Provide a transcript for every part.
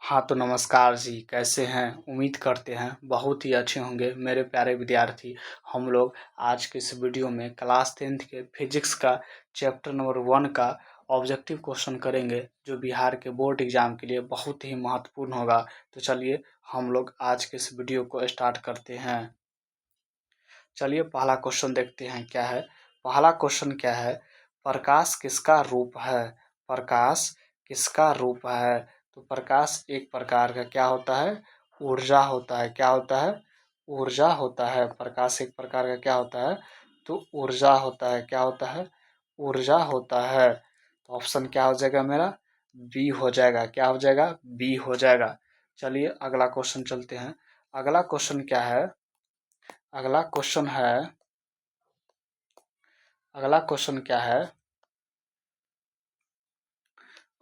हाँ तो नमस्कार जी, कैसे हैं? उम्मीद करते हैं बहुत ही अच्छे होंगे मेरे प्यारे विद्यार्थी। हम लोग आज के इस वीडियो में क्लास 10th के फिजिक्स का चैप्टर नंबर 1 का ऑब्जेक्टिव क्वेश्चन करेंगे, जो बिहार के बोर्ड एग्जाम के लिए बहुत ही महत्वपूर्ण होगा। तो चलिए हम लोग आज के इस वीडियो को स्टार्ट करते हैं। चलिए पहला क्वेश्चन देखते हैं क्या है। पहला क्वेश्चन क्या है, प्रकाश किसका रूप है? प्रकाश किसका रूप है? तो प्रकाश एक प्रकार का क्या होता है? ऊर्जा होता है। क्या होता है? ऊर्जा होता है। प्रकाश एक प्रकार का क्या होता है? तो ऊर्जा होता है। क्या होता है? ऊर्जा होता है। तो ऑप्शन क्या हो जाएगा मेरा? बी हो जाएगा। क्या हो जाएगा? बी हो जाएगा। चलिए अगला क्वेश्चन चलते हैं। अगला क्वेश्चन क्या है? अगला क्वेश्चन है अगला क्वेश्चन क्या है?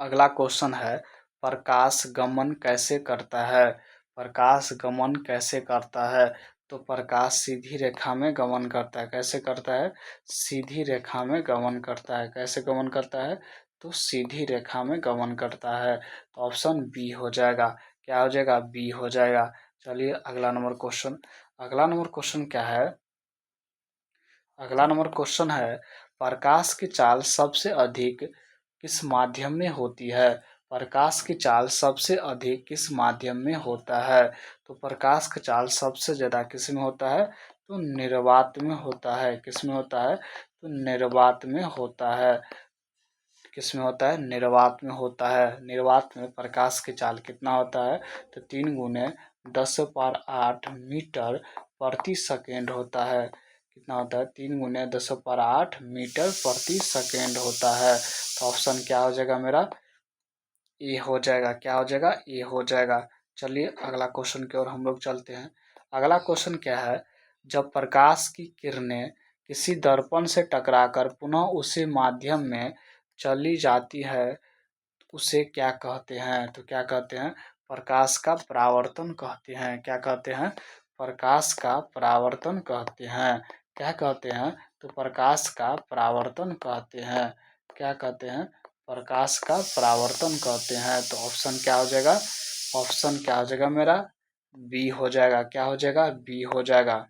अगला क्वेश्चन है, प्रकाश गमन कैसे करता है? प्रकाश गमन कैसे करता है? तो प्रकाश सीधी रेखा में गमन करता है। कैसे करता है? सीधी रेखा में गमन करता है। कैसे गमन करता है? तो सीधी रेखा में गमन करता है। तो ऑप्शन बी हो जाएगा। क्या हो जाएगा? बी हो जाएगा। चलिए अगला नंबर क्वेश्चन। अगला नंबर क्वेश्चन क्या है? अगला नंबर क्वेश्चन है, प्रकाश की चाल सबसे अधिक किस माध्यम में होती है? प्रकाश की चाल सबसे अधिक किस माध्यम में होता है? तो प्रकाश की चाल सबसे ज़्यादा किस में होता है? तो निर्वात में होता है। किस में होता है? तो निर्वात में होता है। किस में होता है? निर्वात में होता है। निर्वात में प्रकाश की चाल कितना होता है? तो 3 × 10⁸ मीटर प्रति सेकेंड होता है। कितना होता है? 3 × 10⁸ मीटर प्रति सेकेंड होता है। तो ऑप्शन क्या हो जाएगा मेरा? ए हो जाएगा। क्या हो जाएगा? ए हो जाएगा। चलिए अगला क्वेश्चन की ओर हम लोग चलते हैं। अगला क्वेश्चन क्या है, जब प्रकाश की किरणें किसी दर्पण से टकराकर पुनः उसी माध्यम में चली जाती है, उसे क्या कहते हैं? तो क्या कहते हैं? प्रकाश का परावर्तन कहते हैं। क्या कहते हैं? प्रकाश का परावर्तन कहते हैं। क्या कहते हैं? तो प्रकाश का परावर्तन कहते हैं। क्या कहते हैं? प्रकाश का परावर्तन कहते हैं। तो ऑप्शन क्या हो जाएगा? ऑप्शन क्या हो जाएगा मेरा? बी हो जाएगा। क्या हो जाएगा? बी हो जाएगा।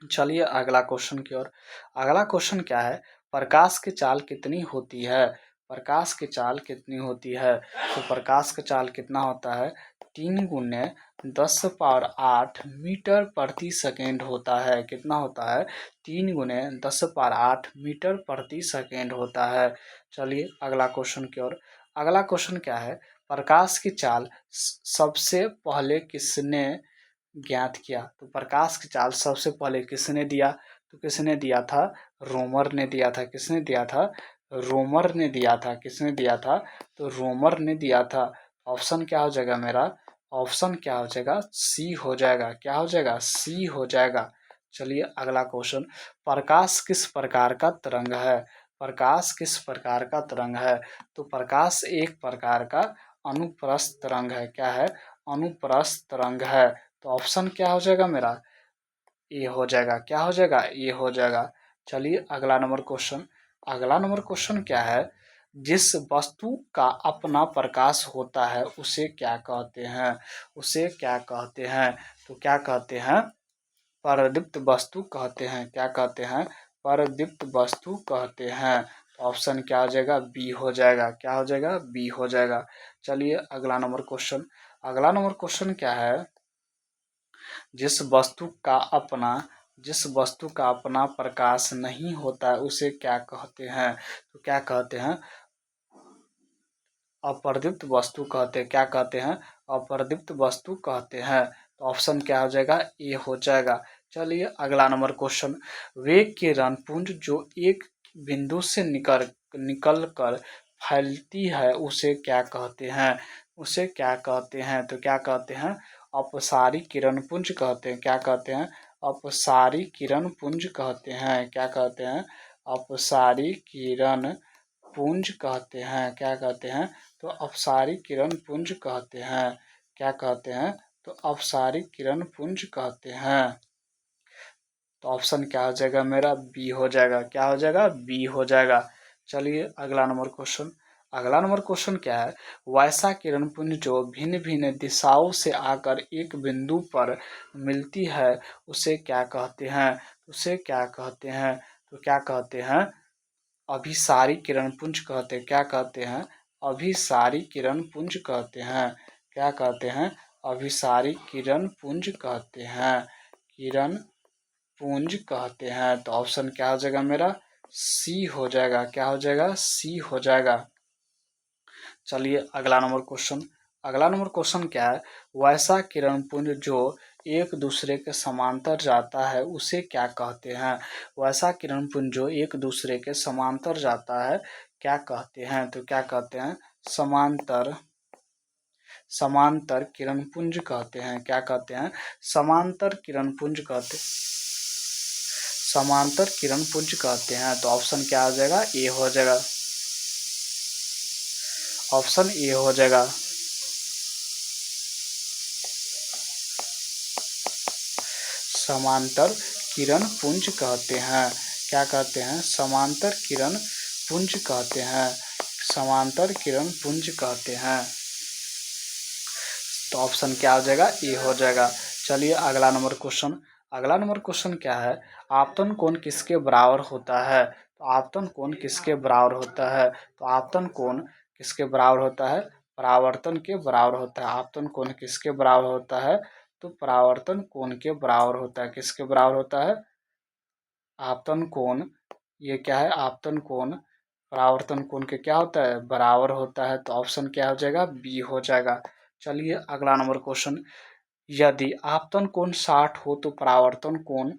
चलिए अगला क्वेश्चन की ओर। अगला क्वेश्चन क्या है, प्रकाश की चाल कितनी होती है? प्रकाश की चाल कितनी होती है? तो प्रकाश की चाल कितना होता है? 3 × 10⁸ मीटर प्रति सेकेंड होता है। कितना होता है? 3 × 10⁸ मीटर प्रति सेकेंड होता है। चलिए अगला क्वेश्चन की ओर। अगला क्वेश्चन क्या है, प्रकाश की चाल सबसे पहले किसने ज्ञात किया? तो प्रकाश की चाल सबसे पहले किसने दिया? तो किसने दिया था? रोमर ने दिया था। किसने दिया था? रोमर ने दिया था। किसने दिया था? तो रोमर ने दिया था। ऑप्शन क्या हो जाएगा मेरा? ऑप्शन क्या हो जाएगा? सी हो जाएगा। क्या हो जाएगा? सी हो जाएगा। चलिए अगला क्वेश्चन, प्रकाश किस प्रकार का तरंग है? प्रकाश किस प्रकार का तरंग है? तो प्रकाश एक प्रकार का अनुप्रस्थ तरंग है। क्या है? अनुप्रस्थ तरंग है। तो ऑप्शन क्या हो जाएगा मेरा? ए हो जाएगा। क्या हो जाएगा? ए हो जाएगा। चलिए अगला नंबर क्वेश्चन। अगला नंबर क्वेश्चन क्या है, जिस वस्तु का अपना प्रकाश होता है उसे क्या कहते हैं? उसे क्या कहते हैं? तो क्या कहते हैं? परदीप्त वस्तु कहते हैं। क्या कहते हैं? परदीप्त वस्तु कहते हैं। तो ऑप्शन क्या हो जाएगा? बी हो जाएगा। क्या हो जाएगा? बी हो जाएगा। चलिए अगला नंबर क्वेश्चन। अगला नंबर क्वेश्चन क्या है, जिस वस्तु का अपना प्रकाश नहीं होता है उसे क्या कहते हैं? तो क्या कहते हैं? अप्रदीप्त वस्तु कहते हैं। क्या कहते हैं? अप्रदीप्त वस्तु कहते हैं। तो ऑप्शन क्या हो जाएगा? ए हो जाएगा। चलिए अगला नंबर क्वेश्चन, वेग किरण पुंज जो एक बिंदु से निकल कर फैलती है उसे क्या कहते हैं? उसे क्या कहते हैं? तो क्या कहते हैं? अपसारी किरण पुंज कहते हैं। क्या कहते हैं? अपसारी किरण पुंज कहते हैं। क्या कहते हैं? अपसारी किरण पुंज कहते हैं। क्या कहते हैं? तो अपसारी किरण पुंज कहते हैं। क्या कहते हैं? तो अपसारी किरण पुंज कहते हैं। तो ऑप्शन क्या हो जाएगा मेरा? बी हो जाएगा। क्या हो जाएगा? बी हो जाएगा। चलिए अगला नंबर क्वेश्चन। अगला नंबर क्वेश्चन क्या है, वैसा किरण पुंज जो भिन्न भिन्न दिशाओं से आकर एक बिंदु पर मिलती है उसे क्या कहते हैं, उसे क्या कहते हैं, तो क्या कहते हैं, अभिसारी किरण पुंज कहते हैं। क्या कहते हैं, अभिसारी किरण पुंज कहते हैं। क्या कहते हैं, अभिसारी किरण पुंज कहते हैं, किरण पुंज कहते हैं। तो ऑप्शन क्या हो जाएगा मेरा, सी हो जाएगा। क्या हो जाएगा, सी हो जाएगा। चलिए अगला नंबर क्वेश्चन, अगला नंबर क्वेश्चन क्या है, वैसा किरण पुंज जो एक दूसरे के समांतर जाता है उसे क्या कहते हैं, वैसा किरण पुंज जो एक दूसरे के समांतर जाता है क्या कहते हैं, तो क्या कहते हैं, समांतर, समांतर किरण पुंज कहते हैं। क्या कहते हैं, समांतर किरण पुंज कहते, समांतर किरण पुंज कहते हैं। तो ऑप्शन क्या हो जाएगा, ए हो जाएगा। ऑप्शन ए हो जाएगा। समांतर किरण पुंज कहते हैं। क्या कहते हैं, समांतर किरण पुंज कहते हैं, समांतर किरण पुंज कहते हैं। तो ऑप्शन क्या हो जाएगा, ए हो जाएगा। चलिए अगला नंबर क्वेश्चन, अगला नंबर क्वेश्चन क्या है, आपतन कोण किसके बराबर होता है, तो आपतन कोण किसके बराबर होता है, तो आपतन कोण किसके बराबर होता है, परावर्तन के बराबर होता है। आपतन कोण किसके बराबर होता है, तो परावर्तन कोण के बराबर होता है। किसके बराबर होता है, आपतन कोण, ये क्या है, आपतन कोण परावर्तन कोण के क्या होता है, बराबर होता है। तो ऑप्शन क्या हो जाएगा, बी हो जाएगा। चलिए अगला नंबर क्वेश्चन, यदि आपतन कोण 60 हो तो परावर्तन कोण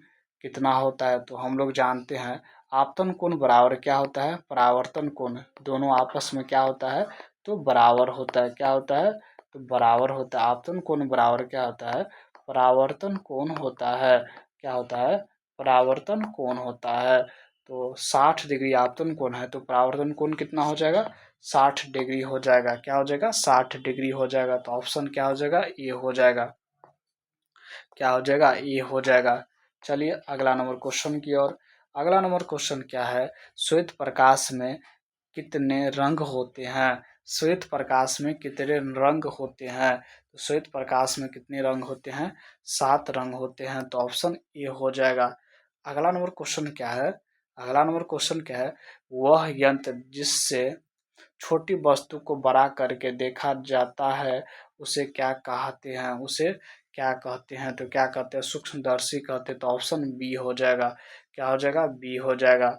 कितना होता है, तो हम लोग जानते हैं आपतन कोण बराबर क्या होता है, परावर्तन कोण, दोनों आपस में क्या होता है, तो बराबर होता है। क्या होता है, तो बराबर होता है। आपतन कोण बराबर क्या होता है, परावर्तन कोण होता है। क्या होता है, परावर्तन कोण होता है। तो 60 डिग्री आपतन कोण है तो परावर्तन कोण कितना हो जाएगा, 60 डिग्री हो जाएगा। क्या हो जाएगा, 60 डिग्री हो जाएगा। तो ऑप्शन क्या हो जाएगा, ए हो जाएगा। क्या हो जाएगा, ए हो जाएगा। चलिए अगला नंबर क्वेश्चन की ओर, अगला नंबर क्वेश्चन क्या है, श्वेत प्रकाश में कितने रंग होते हैं, श्वेत प्रकाश में कितने रंग होते हैं, तो श्वेत प्रकाश में कितने रंग होते हैं, 7 रंग होते हैं। तो ऑप्शन ए हो जाएगा। अगला नंबर क्वेश्चन क्या है, अगला नंबर क्वेश्चन क्या है, वह यंत्र जिससे छोटी वस्तु को बड़ा करके देखा जाता है उसे क्या कहते हैं, उसे क्या कहते हैं, तो क्या कहते हैं, सूक्ष्मदर्शी कहते हैं। तो ऑप्शन बी हो जाएगा। क्या हो जाएगा, बी हो जाएगा।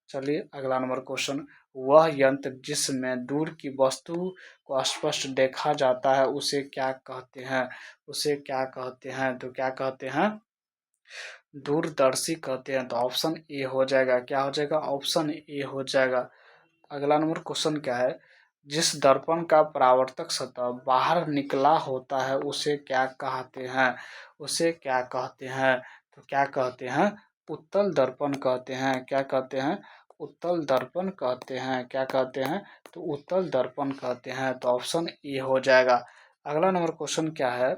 चलिए अगला नंबर क्वेश्चन, वह यंत्र जिसमें दूर की वस्तु को स्पष्ट देखा जाता है उसे क्या कहते हैं, उसे क्या कहते हैं, तो क्या कहते हैं, दूरदर्शी कहते हैं। तो ऑप्शन ए हो जाएगा। क्या हो जाएगा, ऑप्शन ए हो जाएगा। अगला नंबर क्वेश्चन क्या है, जिस दर्पण का परावर्तक सतह बाहर निकला होता है उसे क्या कहते हैं, उसे क्या कहते हैं, तो क्या कहते हैं, उत्तल दर्पण कहते हैं। क्या कहते हैं, उत्तल दर्पण कहते हैं। क्या कहते हैं, तो उत्तल दर्पण कहते हैं। तो ऑप्शन ए हो जाएगा। अगला नंबर क्वेश्चन क्या है,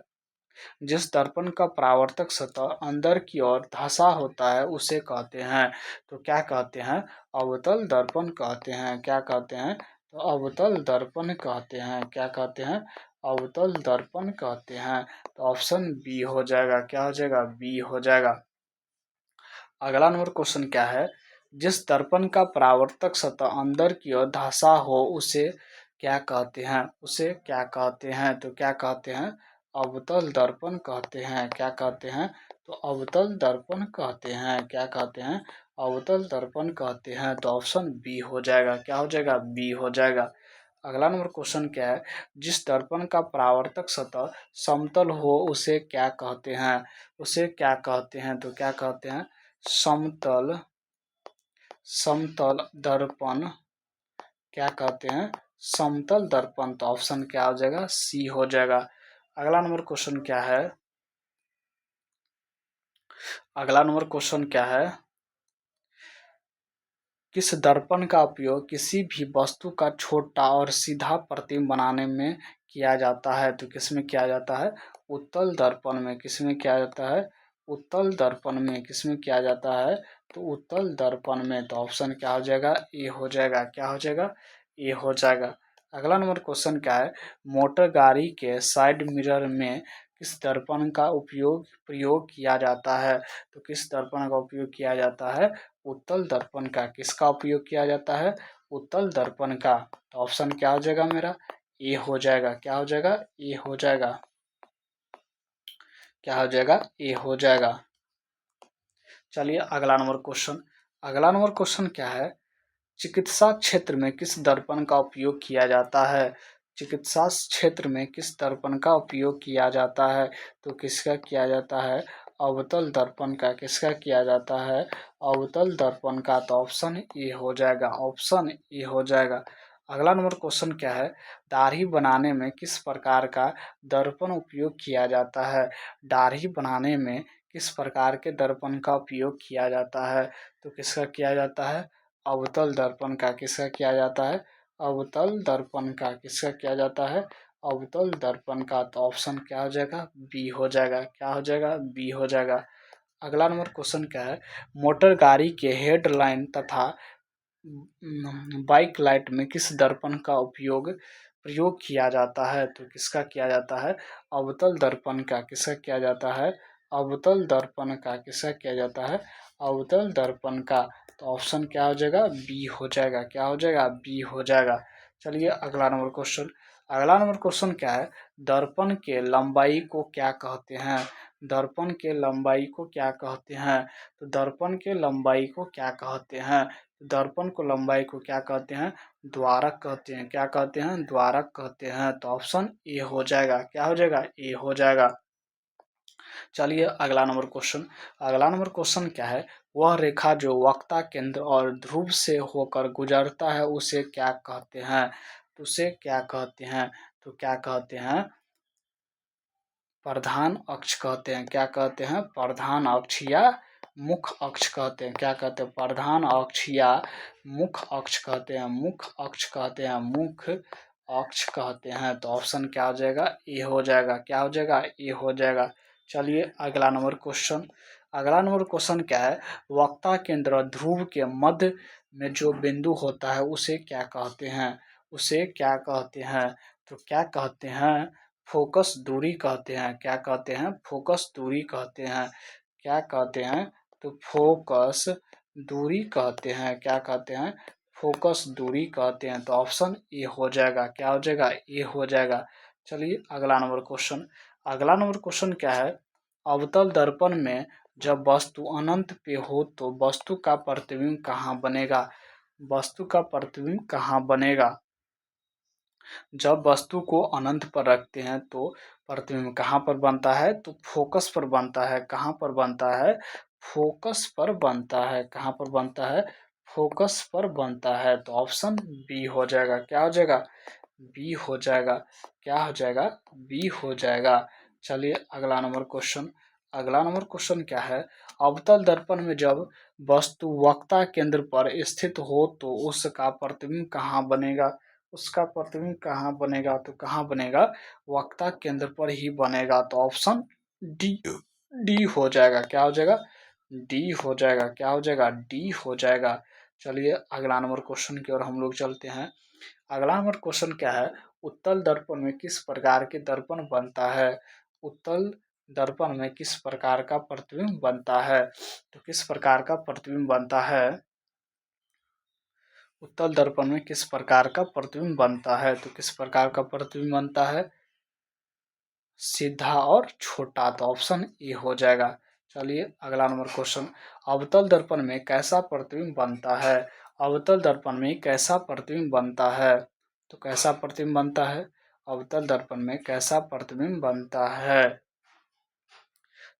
जिस दर्पण का परावर्तक सतह अंदर की ओर धंसा होता है उसे कहते हैं, तो क्या कहते हैं, अवतल दर्पण कहते हैं। क्या कहते हैं, तो अवतल दर्पण कहते हैं। क्या कहते हैं, अवतल दर्पण कहते हैं। तो ऑप्शन बी हो जाएगा। क्या हो जाएगा, बी हो जाएगा। अगला नंबर क्वेश्चन क्या है, जिस दर्पण का परावर्तक सतह अंदर की ओर धंसा हो उसे क्या कहते हैं, उसे क्या कहते हैं, तो क्या कहते हैं, अवतल दर्पण कहते हैं। क्या कहते हैं, तो अवतल दर्पण कहते हैं। क्या कहते हैं, अवतल दर्पण कहते हैं। तो ऑप्शन बी हो जाएगा। क्या हो जाएगा, बी हो जाएगा। अगला नंबर क्वेश्चन क्या है, जिस दर्पण का परावर्तक सतह समतल हो उसे क्या कहते हैं, उसे क्या कहते हैं, तो क्या कहते हैं, समतल, समतल दर्पण क्या कहते हैं, समतल दर्पण। तो ऑप्शन क्या हो जाएगा, सी हो जाएगा। अगला नंबर क्वेश्चन क्या है, अगला नंबर क्वेश्चन क्या है, किस दर्पण का उपयोग किसी भी वस्तु का छोटा और सीधा प्रतिबिंब बनाने में किया जाता है, तो किसमें किया जाता है, उत्तल दर्पण में। किसमें किया जाता है, उत्तल दर्पण में। किसमें किया जाता है, तो उत्तल दर्पण में। तो ऑप्शन क्या हो जाएगा, ए हो जाएगा। क्या हो जाएगा, ए हो जाएगा। अगला नंबर क्वेश्चन क्या है, मोटर गाड़ी के साइड मिरर में किस दर्पण का प्रयोग किया जाता है? तो किस दर्पण का उपयोग किया जाता है? उत्तल दर्पण का। किसका उपयोग किया जाता है? उत्तल दर्पण का। तो ऑप्शन क्या हो जाएगा मेरा? ए हो जाएगा। क्या हो जाएगा? ए हो जाएगा। क्या हो जाएगा? ए हो जाएगा। चलिए अगला नंबर क्वेश्चन। अगला नंबर क्वेश्चन क्या है, चिकित्सा क्षेत्र में किस दर्पण का उपयोग किया जाता है? चिकित्सा क्षेत्र में किस दर्पण का उपयोग किया जाता है? तो किसका किया जाता है? अवतल दर्पण का। किसका किया जाता है? अवतल दर्पण का। तो ऑप्शन ए हो जाएगा। ऑप्शन ए हो जाएगा। अगला नंबर क्वेश्चन क्या है, दाढ़ी बनाने में किस प्रकार का दर्पण उपयोग किया जाता है? दाढ़ी बनाने में किस प्रकार के दर्पण का उपयोग किया जाता है? तो किसका किया जाता है? अवतल दर्पण का। किसका किया जाता है? अवतल दर्पण का। किसका किया जाता है? अवतल दर्पण का। तो ऑप्शन क्या हो जाएगा? बी हो जाएगा। क्या हो जाएगा? बी हो जाएगा। अगला नंबर क्वेश्चन क्या है, मोटर गाड़ी के हेडलाइन तथा बाइक लाइट में किस दर्पण का प्रयोग किया जाता है? तो किसका किया जाता है? अवतल दर्पण का। किसका किया जाता है? अवतल दर्पण का। किसका किया जाता है? अवतल दर्पण का। तो ऑप्शन क्या हो जाएगा? बी हो जाएगा। क्या हो जाएगा? बी हो जाएगा। चलिए अगला नंबर क्वेश्चन। अगला नंबर क्वेश्चन क्या है, दर्पण के लंबाई को क्या कहते हैं? दर्पण के लंबाई को क्या कहते हैं? तो दर्पण के लंबाई को क्या कहते हैं? दर्पण को लंबाई को क्या कहते हैं? द्वारक कहते हैं। क्या कहते हैं? द्वारक कहते हैं। तो ऑप्शन ए हो जाएगा। क्या हो जाएगा? ए हो जाएगा। चलिए अगला नंबर क्वेश्चन। अगला नंबर क्वेश्चन क्या है, वह रेखा जो वक्ता केंद्र और ध्रुव से होकर गुजरता है उसे क्या कहते हैं? तो उसे क्या कहते हैं? तो क्या कहते हैं? प्रधान अक्ष कहते हैं। क्या कहते हैं? प्रधान अक्ष या मुख्य अक्ष कहते हैं। क्या कहते हैं? प्रधान अक्ष या मुख्य अक्ष कहते हैं। मुख्य अक्ष कहते हैं। मुख्य अक्ष कहते हैं। तो ऑप्शन क्या हो जाएगा? ए हो जाएगा। क्या हो जाएगा? ए हो जाएगा। चलिए अगला नंबर क्वेश्चन। अगला नंबर क्वेश्चन क्या है, वक्ता केंद्र और ध्रुव के मध्य में जो बिंदु होता है उसे क्या कहते हैं? उसे क्या कहते हैं? तो क्या कहते हैं? फोकस दूरी कहते हैं। क्या कहते हैं? फोकस दूरी कहते हैं। क्या कहते हैं? तो फोकस दूरी कहते हैं। क्या कहते हैं? फोकस दूरी कहते हैं। तो ऑप्शन ए हो जाएगा। क्या हो जाएगा? ए हो जाएगा। चलिए अगला नंबर क्वेश्चन। अगला नंबर क्वेश्चन क्या है, अवतल दर्पण में जब वस्तु अनंत पे हो तो वस्तु का प्रतिबिंब कहाँ बनेगा? वस्तु का प्रतिबिंब कहाँ बनेगा? जब वस्तु को अनंत पर रखते हैं तो प्रतिबिंब कहाँ पर बनता है? तो फोकस पर बनता है। कहाँ पर बनता है? फोकस पर बनता है। कहाँ पर बनता है? फोकस पर बनता है। तो ऑप्शन बी हो जाएगा। क्या हो जाएगा? बी हो जाएगा। क्या हो जाएगा? बी हो जाएगा। चलिए अगला नंबर क्वेश्चन। अगला नंबर क्वेश्चन क्या है, अवतल दर्पण में जब वस्तु वक्ता केंद्र पर स्थित हो तो उसका प्रतिबिंब कहाँ बनेगा? उसका प्रतिबिंब कहाँ बनेगा? तो कहाँ बनेगा? वक्ता केंद्र पर ही बनेगा। तो ऑप्शन डी डी हो जाएगा। क्या हो जाएगा? डी हो जाएगा। क्या हो जाएगा? डी हो जाएगा। चलिए अगला नंबर क्वेश्चन की ओर हम लोग चलते हैं। अगला नंबर क्वेश्चन क्या है, उत्तल दर्पण में किस प्रकार के दर्पण बनता है? उत्तल दर्पण में किस प्रकार का प्रतिबिंब बनता है? तो किस प्रकार का प्रतिबिंब बनता है? उत्तल दर्पण में किस प्रकार का प्रतिबिंब बनता है? तो किस प्रकार का प्रतिबिंब बनता है? सीधा और छोटा। तो ऑप्शन ए हो जाएगा। चलिए अगला नंबर क्वेश्चन, अवतल दर्पण में कैसा प्रतिबिंब बनता है? अवतल दर्पण में कैसा प्रतिबिंब बनता है? तो कैसा प्रतिबिंब बनता है? अवतल दर्पण में कैसा प्रतिबिंब बनता है?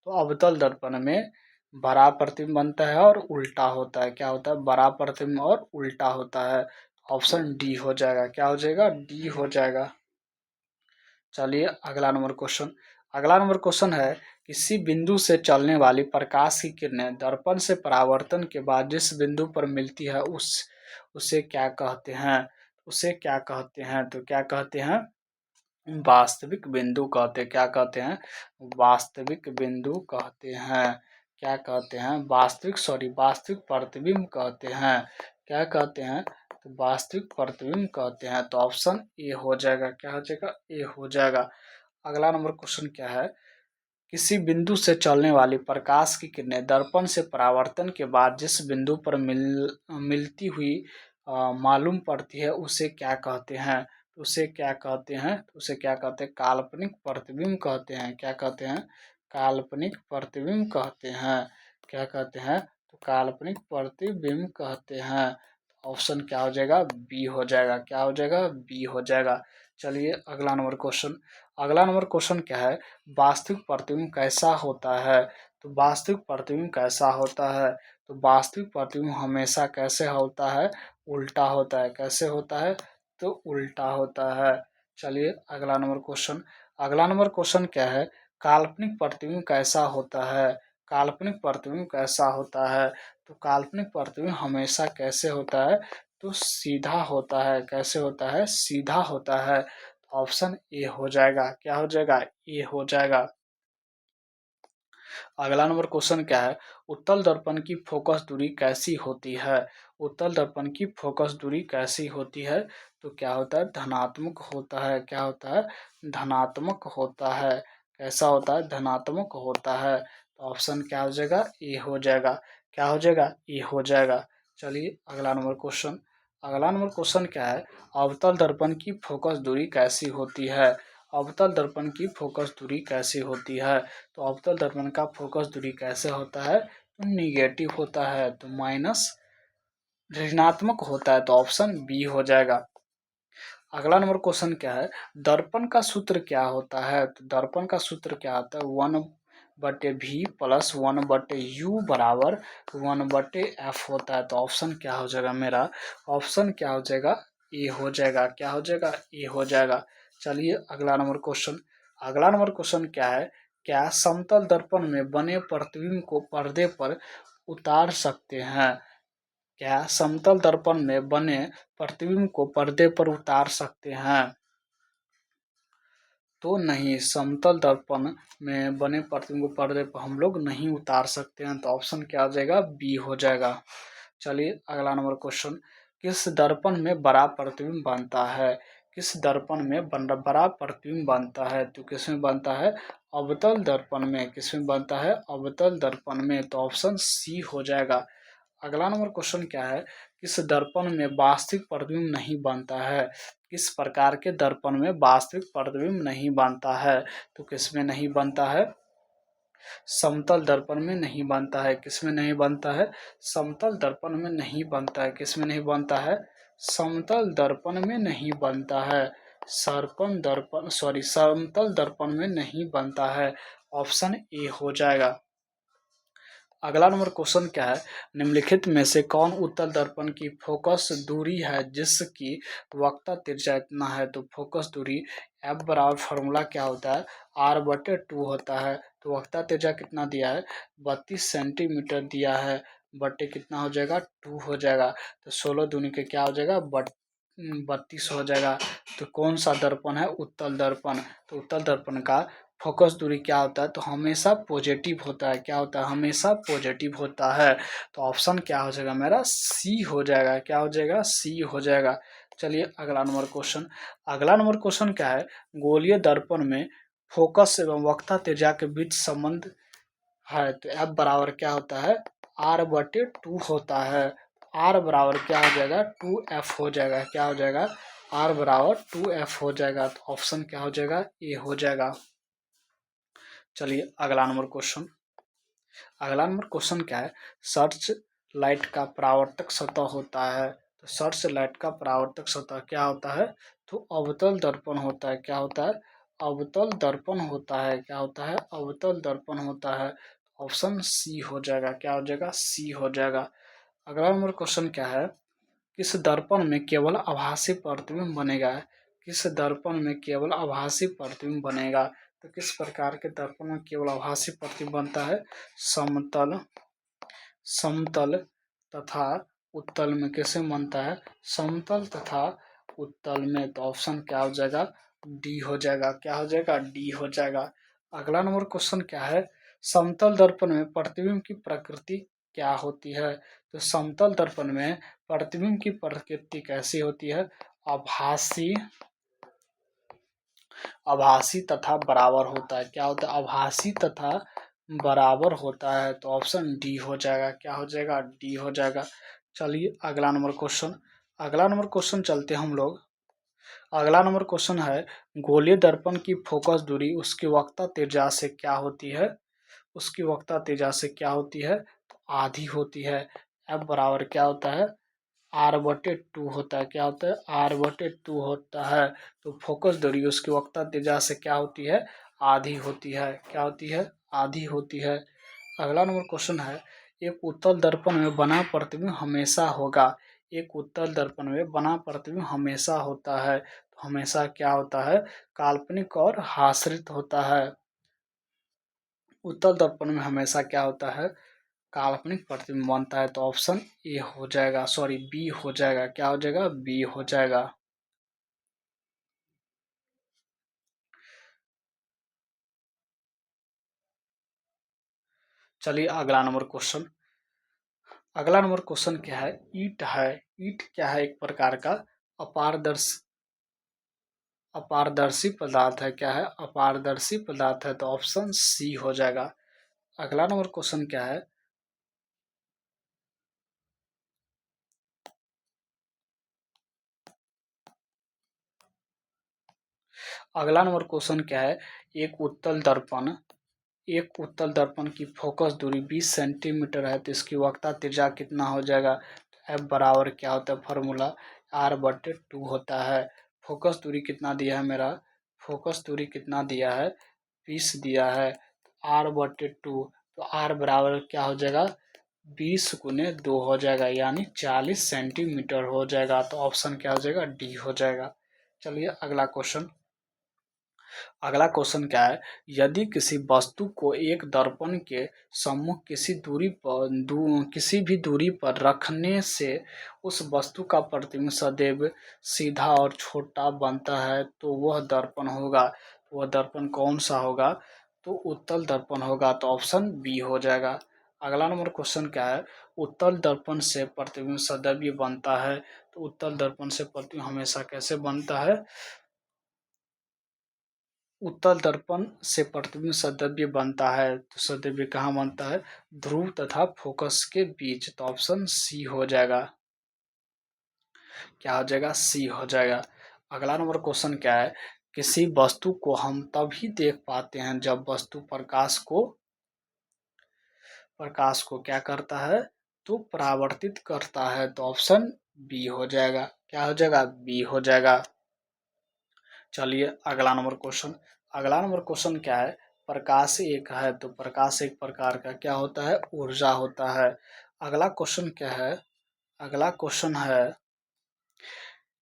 तो अवतल दर्पण में बड़ा प्रतिबिंब बनता है और उल्टा होता है। क्या होता है? बड़ा प्रतिबिंब और उल्टा होता है। ऑप्शन डी हो जाएगा। क्या हो जाएगा? डी हो जाएगा। चलिए अगला नंबर क्वेश्चन। अगला नंबर क्वेश्चन है, किसी बिंदु से चलने वाली प्रकाश की किरणें दर्पण से परावर्तन के बाद जिस बिंदु पर मिलती है उसे क्या कहते हैं? उसे क्या कहते हैं? तो क्या कहते हैं? वास्तविक बिंदु कहते हैं। क्या कहते हैं? वास्तविक बिंदु कहते हैं। क्या कहते हैं? वास्तविक प्रतिबिंब कहते हैं। क्या कहते हैं? तो वास्तविक प्रतिबिंब कहते हैं। तो ऑप्शन ए हो जाएगा। क्या हो जाएगा? ए हो जाएगा। अगला नंबर क्वेश्चन क्या है? किसी बिंदु से चलने वाली प्रकाश की किरणें दर्पण से परावर्तन के बाद जिस बिंदु पर मिलती हुई मालूम पड़ती है उसे क्या कहते हैं? उसे क्या कहते हैं? उसे क्या कहते हैं? काल्पनिक प्रतिबिंब कहते हैं। क्या कहते हैं? काल्पनिक प्रतिबिंब कहते हैं। क्या कहते हैं? तो काल्पनिक प्रतिबिंब कहते हैं। ऑप्शन क्या हो जाएगा? बी हो जाएगा। क्या हो जाएगा? बी हो जाएगा। चलिए अगला नंबर क्वेश्चन। अगला नंबर क्वेश्चन क्या है? वास्तविक प्रतिबिंब कैसा होता है? तो वास्तविक प्रतिबिंब कैसा होता है? तो वास्तविक प्रतिबिंब हमेशा कैसे होता है? उल्टा होता है। कैसे होता है? तो उल्टा होता है। चलिए अगला नंबर क्वेश्चन। अगला नंबर क्वेश्चन क्या है? काल्पनिक प्रतिबिंब कैसा होता है? काल्पनिक प्रतिबिंब कैसा होता है? तो काल्पनिक प्रतिबिंब हमेशा कैसे होता है? तो सीधा होता है। कैसे होता है? सीधा होता है। ऑप्शन ए हो जाएगा। क्या हो जाएगा? ए हो जाएगा। अगला नंबर क्वेश्चन क्या है? उत्तल दर्पण की फोकस दूरी कैसी होती है? उत्तल दर्पण की फोकस दूरी कैसी होती है? तो क्या होता है? धनात्मक होता है। क्या होता है? धनात्मक होता है। कैसा होता है? धनात्मक होता है। तो ऑप्शन क्या हो जाएगा? ए हो जाएगा। क्या हो जाएगा? ए हो जाएगा। चलिए अगला नंबर क्वेश्चन। अगला नंबर क्वेश्चन क्या है? अवतल दर्पण की फोकस दूरी कैसी होती है? अवतल दर्पण की फोकस दूरी कैसी होती है? तो अवतल दर्पण का फोकस दूरी कैसे होता है? तो निगेटिव होता है। तो माइनस ऋणात्मक होता है। तो ऑप्शन बी हो जाएगा। अगला नंबर क्वेश्चन क्या है? दर्पण का सूत्र क्या होता है? तो दर्पण का सूत्र क्या होता है? 1/v प्लस 1/u बराबर 1/f होता है। तो ऑप्शन क्या हो जाएगा मेरा? ऑप्शन क्या हो जाएगा? ए हो जाएगा। क्या हो जाएगा? ए हो जाएगा। चलिए अगला नंबर क्वेश्चन। अगला नंबर क्वेश्चन क्या है? क्या समतल दर्पण में बने प्रतिबिंब को पर्दे पर उतार सकते हैं? क्या समतल दर्पण में बने प्रतिबिंब को पर्दे पर उतार सकते हैं? तो नहीं, समतल दर्पण में बने प्रतिबिंब को पर्दे पर हम लोग नहीं उतार सकते हैं। तो ऑप्शन क्या हो जाएगा? बी हो जाएगा। चलिए अगला नंबर क्वेश्चन। किस दर्पण में बड़ा प्रतिबिंब बनता है? किस दर्पण में बड़ा प्रतिबिंब बनता है? तो किसमें बनता है? अवतल दर्पण में। किसमें बनता है? अवतल दर्पण में। तो ऑप्शन सी हो जाएगा। अगला नंबर क्वेश्चन क्या है? किस दर्पण में वास्तविक प्रतिबिंब नहीं बनता है? किस प्रकार के दर्पण में वास्तविक प्रतिबिंब नहीं बनता है? तो किसमें नहीं बनता है? समतल दर्पण में नहीं बनता है। किसमें नहीं बनता है? समतल दर्पण में नहीं बनता है। किसमें नहीं बनता है? समतल दर्पण में नहीं बनता है। समतल दर्पण में नहीं बनता है। ऑप्शन ए हो जाएगा। अगला नंबर क्वेश्चन क्या है? निम्नलिखित में से कौन उत्तल दर्पण की फोकस दूरी है जिसकी वक्रता त्रिज्या इतना है? तो फोकस दूरी एफ बराबर फॉर्मूला क्या होता है? r/2 होता है। तो वक्रता त्रिज्या कितना दिया है? 32 सेंटीमीटर दिया है। बट्टे कितना हो जाएगा? 2 हो जाएगा। तो 16 दूनी के क्या हो जाएगा? 32 हो जाएगा। तो कौन सा दर्पण है? उत्तल दर्पण। तो उत्तल दर्पण का फोकस दूरी क्या होता है? तो हमेशा पॉजिटिव होता है। क्या होता है? हमेशा पॉजिटिव होता है। तो ऑप्शन क्या हो जाएगा मेरा? सी हो जाएगा। क्या हो जाएगा? सी हो जाएगा। चलिए अगला नंबर क्वेश्चन। अगला नंबर क्वेश्चन क्या है? गोलीय दर्पण में फोकस एवं वक्रता त्रिज्या के बीच संबंध है। तो एफ बराबर क्या होता है? r/2 होता है। r बराबर क्या हो जाएगा? 2f हो जाएगा। क्या हो जाएगा? r बराबर 2f हो जाएगा। तो ऑप्शन क्या हो जाएगा? ए हो जाएगा। चलिए अगला नंबर क्वेश्चन। अगला नंबर क्वेश्चन क्या है? सर्च लाइट का परावर्तक सतह होता है। तो सर्च लाइट का परावर्तक सतह क्या होता है? तो अवतल दर्पण होता है। क्या होता है? अवतल दर्पण होता है। क्या होता है? अवतल दर्पण होता है। ऑप्शन सी हो जाएगा। क्या हो जाएगा? सी हो जाएगा। अगला नंबर क्वेश्चन क्या है? किस दर्पण में केवल आभासी प्रतिबिंब बनेगा? किस दर्पण में केवल आभासी प्रतिबिंब बनेगा? तो किस प्रकार के दर्पण में केवल आभासी प्रतिबिंब बनता है? समतल समतल तथा उत्तल में कैसे बनता है? समतल तथा उत्तल में। तो ऑप्शन क्या हो जाएगा? डी हो जाएगा। क्या हो जाएगा? डी हो जाएगा। अगला नंबर क्वेश्चन क्या है? समतल दर्पण में प्रतिबिंब की प्रकृति क्या होती है? तो समतल दर्पण में प्रतिबिंब की प्रकृति कैसी होती है? आभासी आभासी तथा बराबर होता है। क्या होता है? आभासी तथा बराबर होता है। तो ऑप्शन डी हो जाएगा। क्या हो जाएगा? डी हो जाएगा। चलिए अगला नंबर क्वेश्चन। अगला नंबर क्वेश्चन चलते हम लोग। अगला नंबर क्वेश्चन है, गोलीय दर्पण की फोकस दूरी उसकी वक्रता त्रिज्या से क्या होती है? उसकी वक्रता त्रिज्या से क्या होती है? तो आधी होती है। एफ बराबर क्या होता है? R/2 होता है। क्या होता है? R/2 होता है। तो फोकस दूरी उसकी वक्रता त्रिज्या से क्या होती है? आधी होती है। क्या होती है? आधी होती है। अगला नंबर क्वेश्चन है, एक उत्तल दर्पण में बना प्रतिबिंब हमेशा होगा। एक उत्तल दर्पण में बना प्रतिबिंब हमेशा होता है। तो हमेशा क्या होता है? काल्पनिक और हास्रित होता है। उत्तल दर्पण में हमेशा क्या होता है? काल्पनिक प्रतिबिंब बनता है। तो ऑप्शन ए हो जाएगा, सॉरी बी हो जाएगा। क्या हो जाएगा? बी हो जाएगा। चलिए अगला नंबर क्वेश्चन। अगला नंबर क्वेश्चन क्या है? ईंट है। ईंट क्या है? एक प्रकार का अपारदर्शी अपारदर्शी पदार्थ है। क्या है? अपारदर्शी पदार्थ है। तो ऑप्शन सी हो जाएगा। अगला नंबर क्वेश्चन क्या है? अगला नंबर क्वेश्चन क्या है? एक उत्तल दर्पण एक उत्तल दर्पण की फोकस दूरी 20 सेंटीमीटर है, तो इसकी वक्रता त्रिज्या कितना हो जाएगा? एफ बराबर क्या होता है? फॉर्मूला R/2 होता है। फोकस दूरी कितना दिया है मेरा? फोकस दूरी कितना दिया है? 20 दिया है। R/2 तो R बराबर क्या हो जाएगा? 20 × 2 हो जाएगा, यानी 40 सेंटीमीटर हो जाएगा। तो ऑप्शन क्या हो जाएगा? डी हो जाएगा। चलिए अगला क्वेश्चन। अगला क्वेश्चन क्या है? यदि किसी वस्तु को एक दर्पण के सम्मुख किसी भी दूरी पर रखने से उस वस्तु का प्रतिबिंब सदैव सीधा और छोटा बनता है, तो वह दर्पण होगा। वह दर्पण कौन सा होगा? तो उत्तल दर्पण होगा। तो ऑप्शन बी हो जाएगा। अगला नंबर क्वेश्चन क्या है? उत्तल दर्पण से प्रतिबिंब सदैव बनता है। तो उत्तल दर्पण से प्रतिबिंब हमेशा कैसे बनता है? उत्तल दर्पण से प्रतिबिंब सदैव बनता है। तो सदैव कहाँ बनता है? ध्रुव तथा फोकस के बीच। तो ऑप्शन सी हो जाएगा। क्या हो जाएगा? सी हो जाएगा। अगला नंबर क्वेश्चन क्या है? किसी वस्तु को हम तभी देख पाते हैं जब वस्तु प्रकाश को क्या करता है? तो परावर्तित करता है। तो ऑप्शन बी हो जाएगा। क्या हो जाएगा? बी हो जाएगा। चलिए अगला नंबर क्वेश्चन। अगला नंबर क्वेश्चन क्या है? प्रकाश एक है, तो प्रकाश एक प्रकार का क्या होता है? ऊर्जा होता है। अगला क्वेश्चन क्या है? अगला क्वेश्चन है,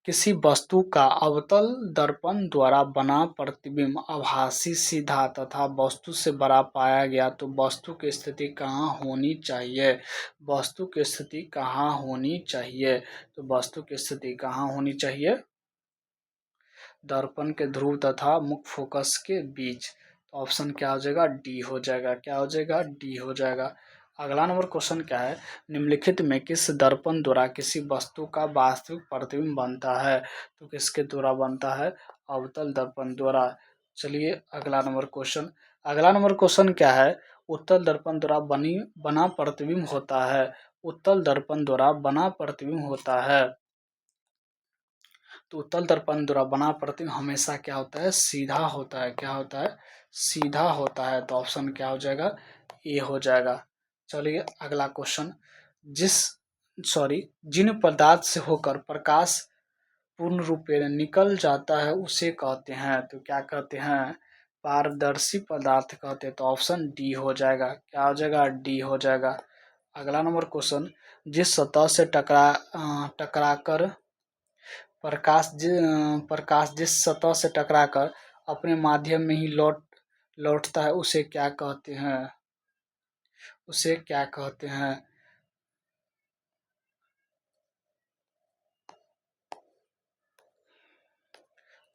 किसी वस्तु का अवतल दर्पण द्वारा बना प्रतिबिंब आभासी सीधा तथा वस्तु से बड़ा पाया गया, तो वस्तु की स्थिति कहाँ होनी चाहिए? वस्तु की स्थिति कहाँ होनी चाहिए? तो वस्तु की स्थिति कहाँ होनी चाहिए? दर्पण के ध्रुव तथा मुख्य फोकस के बीच। तो ऑप्शन क्या हो जाएगा? डी हो जाएगा। क्या हो जाएगा? डी हो जाएगा। अगला नंबर क्वेश्चन क्या है? निम्नलिखित में किस दर्पण द्वारा किसी वस्तु का वास्तविक प्रतिबिंब बनता है? तो किसके द्वारा बनता है? अवतल दर्पण द्वारा। चलिए अगला नंबर क्वेश्चन। अगला नंबर क्वेश्चन क्या है? उत्तल दर्पण द्वारा बना प्रतिबिंब होता है। उत्तल दर्पण द्वारा बना प्रतिबिंब होता है। तो उत्तल दर्पण द्वारा बना प्रतिबिंब हमेशा क्या होता है? सीधा होता है। क्या होता है? सीधा होता है। तो ऑप्शन क्या हो जाएगा? ए हो जाएगा। चलिए अगला क्वेश्चन। जिस सॉरी जिन पदार्थ से होकर प्रकाश पूर्ण रूपेण निकल जाता है उसे कहते हैं। तो क्या कहते हैं? पारदर्शी पदार्थ कहते हैं। तो ऑप्शन डी हो जाएगा। क्या हो जाएगा? डी हो जाएगा। अगला नंबर क्वेश्चन। जिस सतह से टकरा कर प्रकाश जिस सतह से टकराकर अपने माध्यम में ही लौटता है उसे क्या कहते हैं? उसे क्या कहते हैं?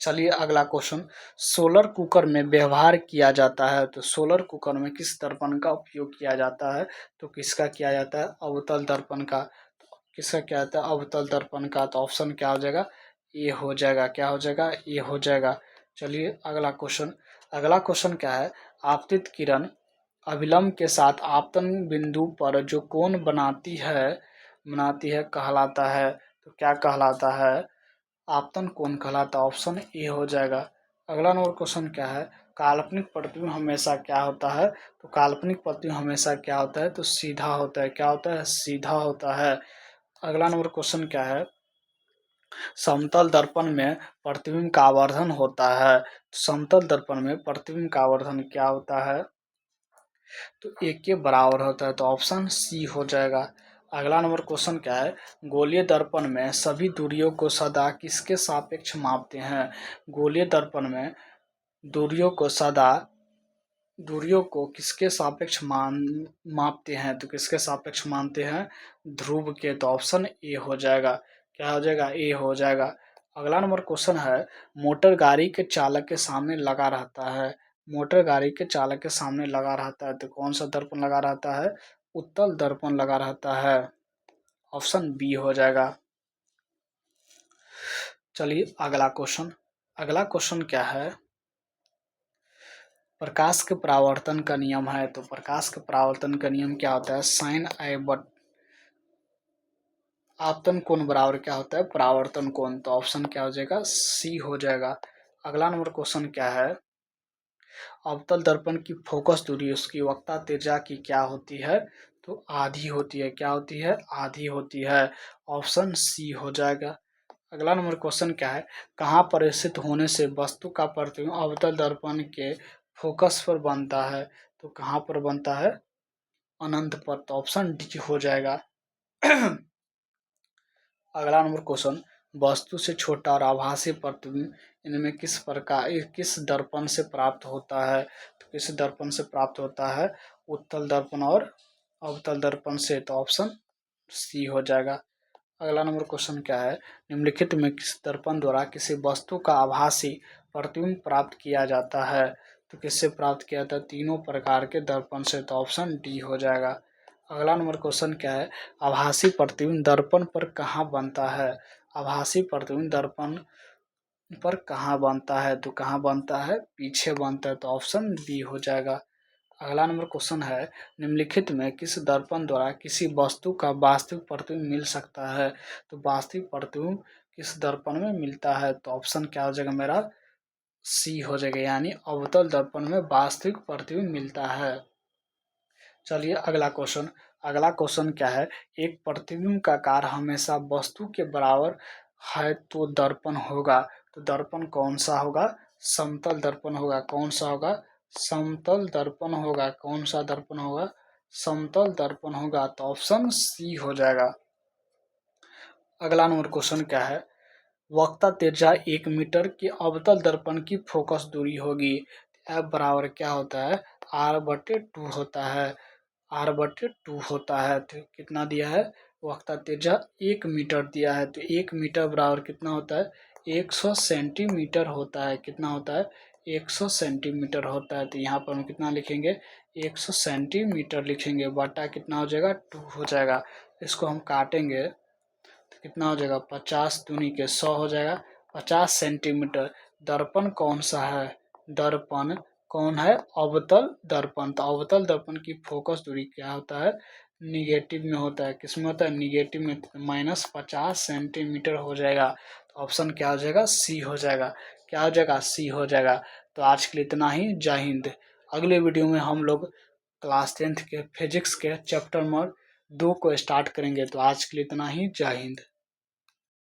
चलिए अगला क्वेश्चन, सोलर कुकर में व्यवहार किया जाता है, तो सोलर कुकर में किस दर्पण का उपयोग किया जाता है, तो किसका किया जाता है, अवतल दर्पण का। किसका क्या आता है, अवतल दर्पण का। तो ऑप्शन क्या हो जाएगा, ये हो जाएगा, क्या हो जाएगा, ये हो जाएगा। चलिए अगला क्वेश्चन, अगला क्वेश्चन क्या है, आपतित किरण अभिलंब के साथ आपतन बिंदु पर जो कोण बनाती है कहलाता है, तो क्या कहलाता है, आपतन कोण कहलाता है। ऑप्शन ए हो जाएगा। अगला नंबर क्वेश्चन क्या है, काल्पनिक प्रतिबिंब हमेशा क्या होता है, तो काल्पनिक प्रतिबिंब हमेशा क्या होता है, तो सीधा होता है, क्या होता है, सीधा होता है। अगला नंबर क्वेश्चन क्या है, समतल दर्पण में प्रतिबिंब का आवर्धन होता है, समतल दर्पण में प्रतिबिंब का आवर्धन क्या होता है, तो एक के बराबर होता है। तो ऑप्शन सी हो जाएगा। अगला नंबर क्वेश्चन क्या है, गोलीय दर्पण में सभी दूरियों को सदा किसके सापेक्ष मापते हैं, गोलीय दर्पण में दूरियों को किसके सापेक्ष मापते हैं, तो किसके सापेक्ष मानते हैं, ध्रुव के। तो ऑप्शन ए हो जाएगा, क्या हो जाएगा, ए हो जाएगा। अगला नंबर क्वेश्चन है, मोटर गाड़ी के चालक के सामने लगा रहता है, मोटर गाड़ी के चालक के सामने लगा रहता है, तो कौन सा दर्पण लगा रहता है, उत्तल दर्पण लगा रहता है। ऑप्शन बी हो जाएगा। चलिए अगला क्वेश्चन, अगला क्वेश्चन क्या है, प्रकाश के परावर्तन का नियम है, तो प्रकाश के परावर्तन का नियम क्या होता है, साइन आई बट आपतन कोण बराबर क्या होता है, परावर्तन कोण। तो ऑप्शन क्या हो जाएगा, सी हो जाएगा। अगला नंबर क्वेश्चन क्या है, अवतल दर्पण की फोकस दूरी उसकी वक्ता त्रिज्या की क्या होती है, तो आधी होती है, क्या होती है, आधी होती है। ऑप्शन सी हो जाएगा। अगला नंबर क्वेश्चन क्या है, कहाँ पर स्थित होने से वस्तु का प्रतिबिंब अवतल दर्पण के फोकस पर बनता है, तो कहाँ पर बनता है, अनंत पर। तो ऑप्शन डी हो जाएगा। अगला नंबर क्वेश्चन, वस्तु से छोटा और आभासी प्रतिबिंब इनमें किस दर्पण से प्राप्त होता है, तो किस दर्पण से प्राप्त होता है, उत्तल दर्पण और अवतल दर्पण से। तो ऑप्शन सी हो जाएगा। अगला नंबर क्वेश्चन क्या है, निम्नलिखित में किस दर्पण द्वारा किसी वस्तु का आभासी प्रतिबिंब प्राप्त किया जाता है, तो किससे प्राप्त किया जाता है, तीनों प्रकार के दर्पण से। तो ऑप्शन डी हो जाएगा। अगला नंबर क्वेश्चन क्या है, आभासी प्रतिबिंब दर्पण पर कहाँ बनता है, आभासी प्रतिबिंब दर्पण पर कहाँ बनता है, तो कहाँ बनता है, पीछे बनता है। तो ऑप्शन बी हो जाएगा। अगला नंबर क्वेश्चन है, निम्नलिखित में किस दर्पण द्वारा किसी वस्तु का वास्तविक प्रतिबिंब मिल सकता है, तो वास्तविक प्रतिबिंब किस दर्पण में मिलता है। तो ऑप्शन क्या हो जाएगा मेरा, सी हो जाएगा, यानी अवतल दर्पण में वास्तविक प्रतिबिंब मिलता है। चलिए अगला क्वेश्चन, अगला क्वेश्चन क्या है, एक प्रतिबिंब का कार्य हमेशा वस्तु के बराबर है तो दर्पण होगा, तो दर्पण कौन सा होगा, समतल दर्पण होगा, कौन सा होगा, समतल दर्पण होगा, कौन सा दर्पण होगा, समतल दर्पण होगा। तो ऑप्शन सी हो जाएगा। अगला नंबर क्वेश्चन क्या है, वक्ता त्रिज्या 1 मीटर की अवतल दर्पण की फोकस दूरी होगी, एफ बराबर क्या होता है, r/2 होता है, r/2 होता है। तो कितना दिया है, वक्ता त्रिज्या 1 मीटर दिया है, तो 1 मीटर बराबर कितना होता है, 100 सेंटीमीटर होता है, कितना होता है, 100 सेंटीमीटर होता है। तो यहाँ पर हम कितना लिखेंगे, 100 सेंटीमीटर लिखेंगे, बटा कितना हो जाएगा, 2 हो जाएगा। इसको हम काटेंगे तो कितना हो जाएगा, 50 दूनी के 100 हो जाएगा, 50 सेंटीमीटर। दर्पण कौन सा है, दर्पण कौन है, अवतल दर्पण। तो अवतल दर्पण की फोकस दूरी क्या होता है, निगेटिव में होता है, किसमें होता है, निगेटिव में, -50 सेंटीमीटर हो जाएगा। तो ऑप्शन क्या हो जाएगा, सी हो जाएगा, क्या हो जाएगा, सी हो जाएगा। तो आज के लिए इतना ही, जय हिंद। अगले वीडियो में हम लोग क्लास 10th के फिजिक्स के चैप्टर नंबर 2 को स्टार्ट करेंगे। तो आज के लिए इतना ही, जय हिंद।